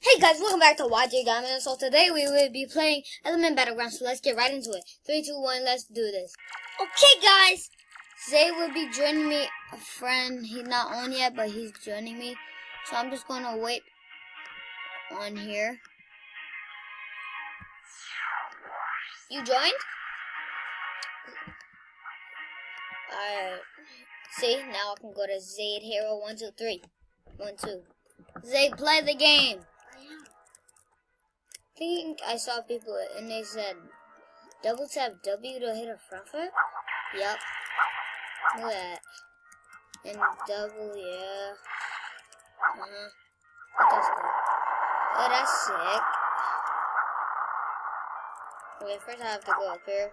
Hey guys, welcome back to YJ Diamond. So today we will be playing Element Battlegrounds. So let's get right into it. 3, 2, 1, let's do this. Okay guys, Zay will be joining me, a friend. He's not on yet, but he's joining me. So I'm just gonna wait on here. You joined? Alright. See, now I can go to Zayd Hero 1, 2, 3. 1, 2. Zay, play the game. I think I saw people and they said double tap W to hit a front flip. Yup. Look at that. And double, yeah. That's good. Oh, that's sick. Okay, first I have to go up here.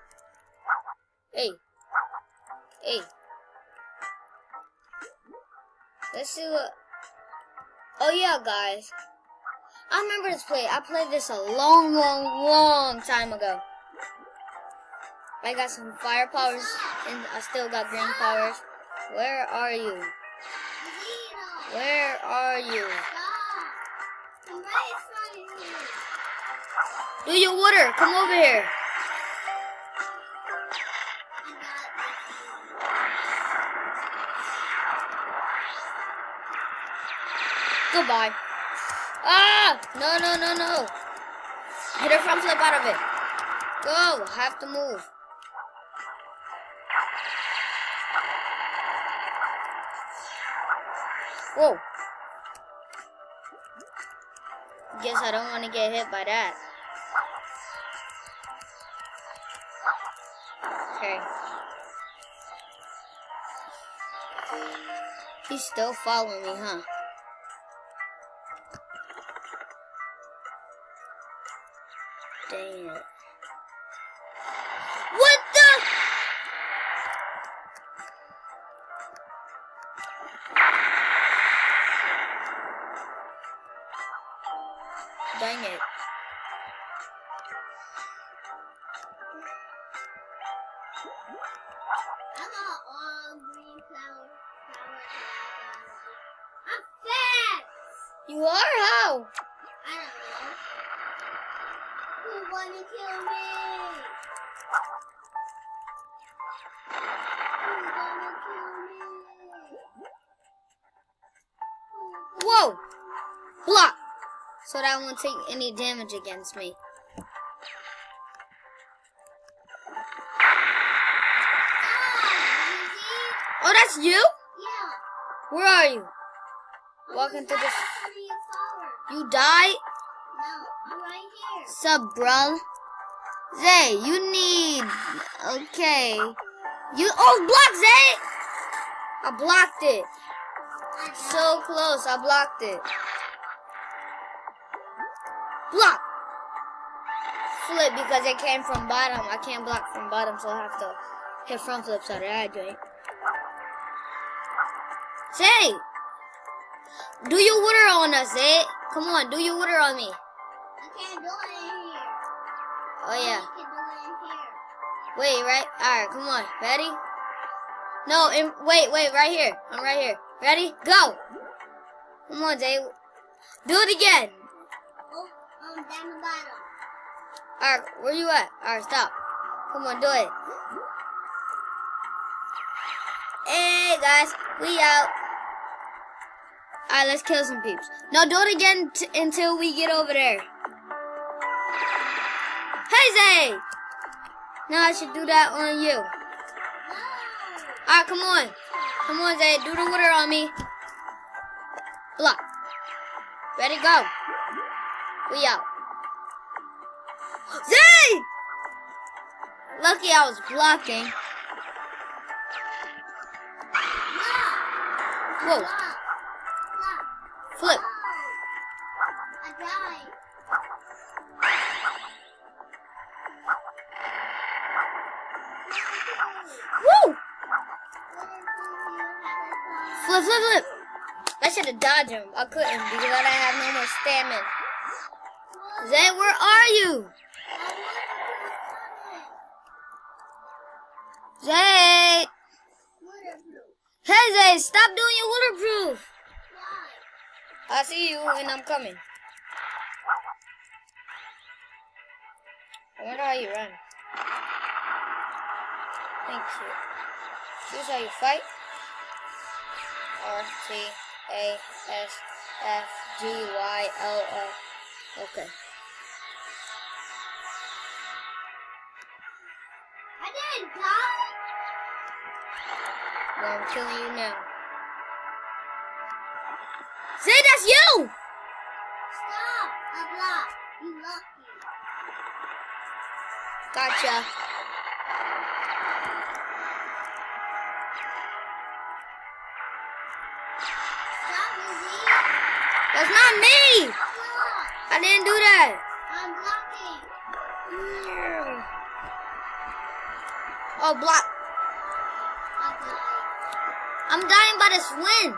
Hey. Hey. Let's see what. Oh yeah, guys. I remember this play. I played this a long time ago. I got some fire powers, and I still got green powers. Where are you? Where are you? Do your water. Come over here. Goodbye. Ah! No. Get her front flip out of it. Go. Have to move. Whoa. Guess I don't want to get hit by that. Okay. He's still following me, huh? Dang it. What the? Dang it. I got all green power. I'm fast! You are? How? I don't know. Who wanna kill me? Who's gonna kill me? Whoa! Block! So that won't take any damage against me. Oh, that's you? Yeah. Where are you? Walking through this. You died? No, I'm right here. Sup, bruh? Zay, you need. Okay. You. Oh, block, Zay! I blocked it. So close, I blocked it. Block! Flip because it came from bottom. I can't block from bottom, so I have to hit front flips out of that joint. Zay! Do your water on us, Zay. Come on, do your water on me. I can't do it in here. Oh, yeah. I can do it in here. Wait, right? Alright, come on. Ready? No, wait, right here. I'm right here. Ready? Go! Come on, Zay. Do it again. Oh, down the bottom. Alright, where you at? Alright, stop. Come on, do it. Hey, guys. We out. Alright, let's kill some peeps. No, do it again until we get over there. Hey, Zay! Now I should do that on you. No. Alright, come on. Come on, Zay. Do the water on me. Block. Ready, go. We out. Zay! Lucky I was blocking. Whoa. Block. Flip. I died. Woo! Flip. I should have dodged him. I couldn't because I didn't have no more stamina. Zay, where are you? Zay! Hey, Zay, stop doing your waterproof. Why? I see you and I'm coming. I wonder how you run. Thank you. Here's how you fight. R, T, A, S, F, G, Y, L, O. Okay. I didn't die. Well, I'm killing you now. Zay, that's you! Stop. I blocked. You lucky. Gotcha. Stop, Lizzie. That's not me! Block. I didn't do that. I'm blocking. Oh, block. I died. I'm dying by this wind.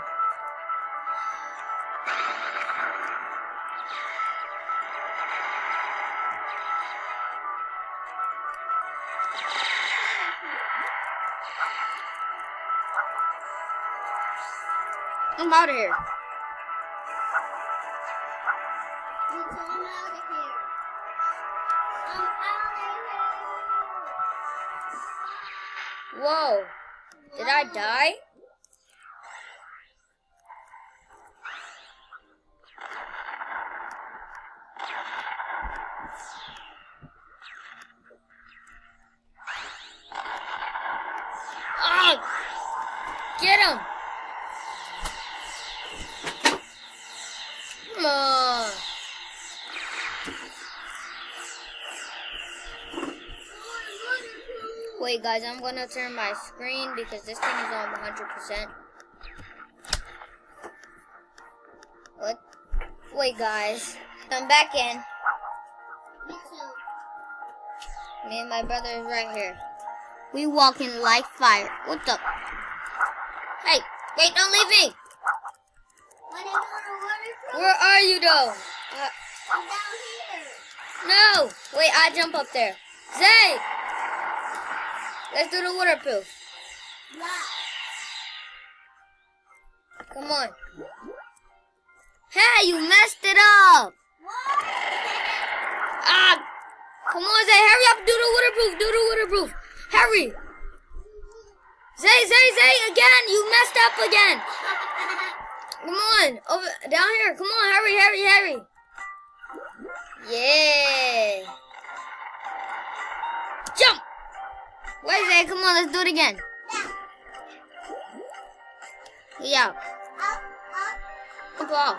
I'm out of here. I'm out of here. I'm out of here. Whoa. Did I die? Ah! Get him! Come on. Wait, guys, I'm gonna turn my screen because this thing is on 100%. What? Wait, guys, I'm back in. Me too. Me and my brother is right here. We walking like fire. What the? Hey, wait, don't leave me. When I go to waterproof, Where are you, though? I'm down here. No. Wait, I jump up there. Zay, let's do the waterproof. Block. Come on. Hey, you messed it up. What? Ah, come on, Zay, hurry up. Do the waterproof. Do the waterproof. Hurry. Zay, again. You messed up again. Come on, over down here. Come on, hurry. Yeah. Jump. Wait, Zay, come on, let's do it again. Yeah. Jump off.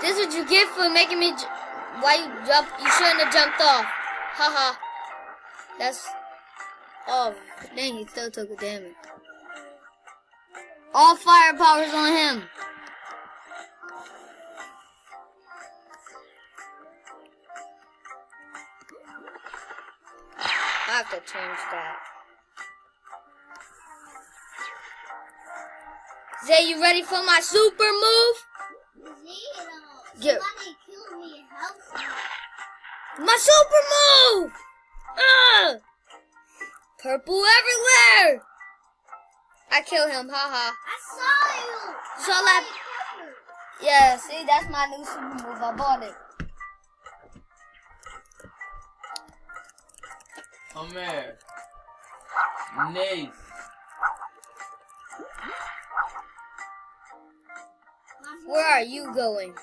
This is what you get for making me. Why you jump? You shouldn't have jumped off. Haha. That's. Oh, dang, he still took a damage. All firepower's on him. I have to change that. Zay, you ready for my super move? Zero. Somebody killed me and helped me. My super move! Purple everywhere! I kill him, haha. I saw you. So like, yeah, see, that's my new super move. I bought it. Come here. Nice. Where are you going?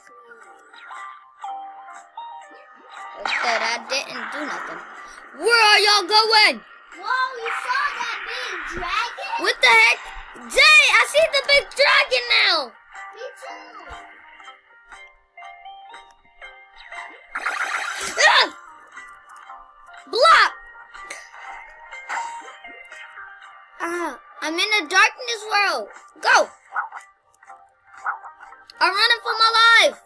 Instead, I didn't do nothing. Where are y'all going? Whoa, you saw that big dragon? What the heck? Jay, I see the big dragon now. Me too. Ah! Block! Ah, I'm in the darkness world. Go! I'm running for my life.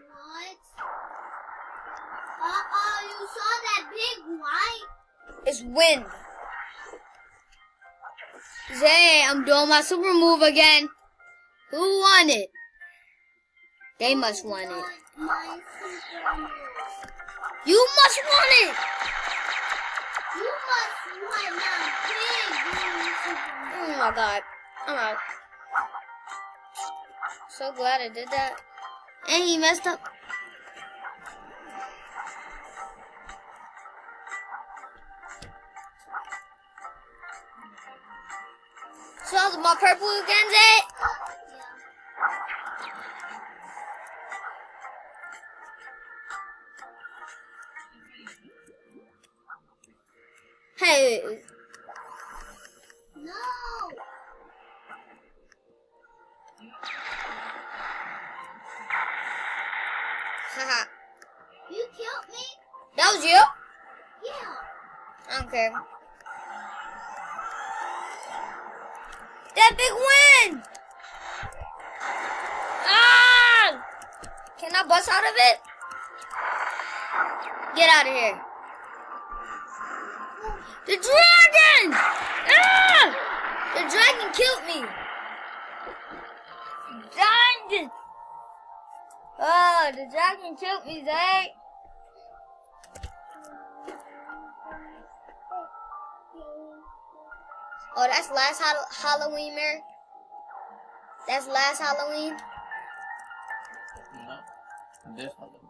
What? Uh-oh, you saw that big white? It's wind. Zay, I'm doing my super move again. Who won it? They must want it. My super move. You must want it. You must want my big. Oh my god. I'm out. So glad I did that. And he messed up. So my purple again, Zay? Hey. No. Haha. You killed me? That was you? Yeah. I don't care. That big win! Ah! Can I bust out of it? Get out of here. The dragon! Ah! The dragon killed me. Dang it. Oh, the dragon killed me, Zay. Oh, that's last Halloween, Mary? That's last Halloween? No. This Halloween.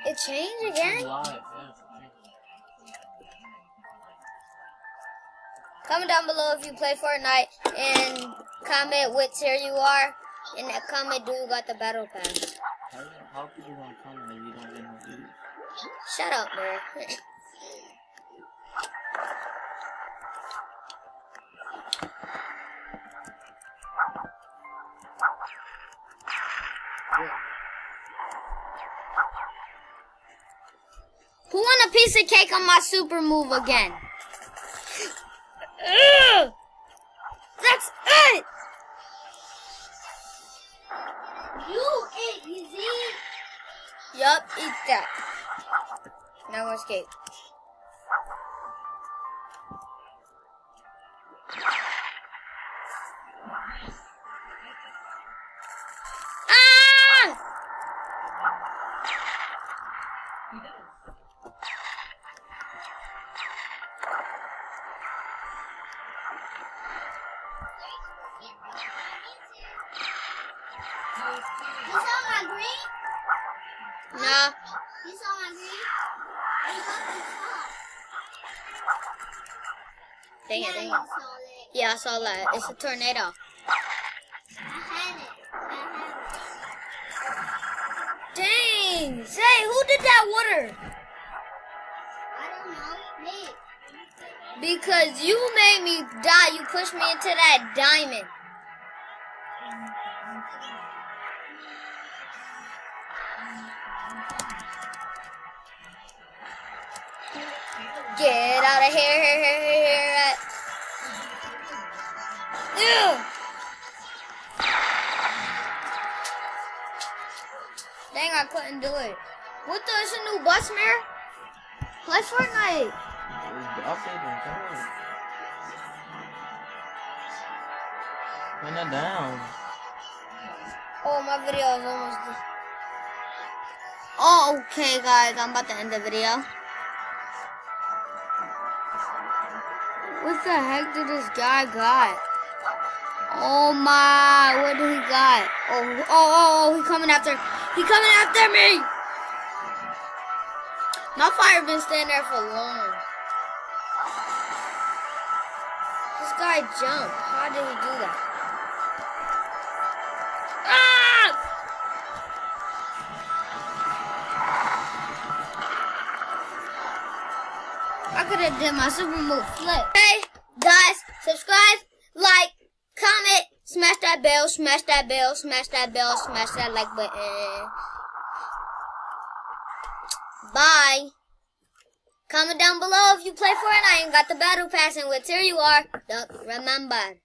It changed again? Live, yeah. Comment down below if you play Fortnite and comment what tier you are. And that comment do you got the battle pass. How could you want to comment if you don't get no views? Shut up, man. Who want a piece of cake on my super move again? Ugh! That's it! You ate, you see? Yup, eat that. Now escape. Ah! You saw my green? Nah. You saw my green? You got the top. Dang it, Yeah, dang you it. saw it. Yeah, I saw that. It's a tornado. I had it. Dang! Say, who did that water? I don't know. Me. Because you made me die. You pushed me into that diamond. Get out of here. Ew. Dang, I couldn't do it. What the? It's a new bus, Mare? Play Fortnite. Turn that down. Oh, my video is almost done. Oh, okay, guys. I'm about to end the video. What the heck did this guy got? Oh my, what did he got? Oh, he coming after me! My fire been standing there for long. This guy jumped. How did he do that? Ah! I could have did my super move flip. Hey, guys, subscribe, like, comment, smash that bell, smash that bell, smash that bell, smash that like button. Bye. Comment down below if you play Fortnite and got the battle pass and what tier you are. Don't remember.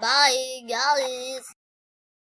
Bye, guys.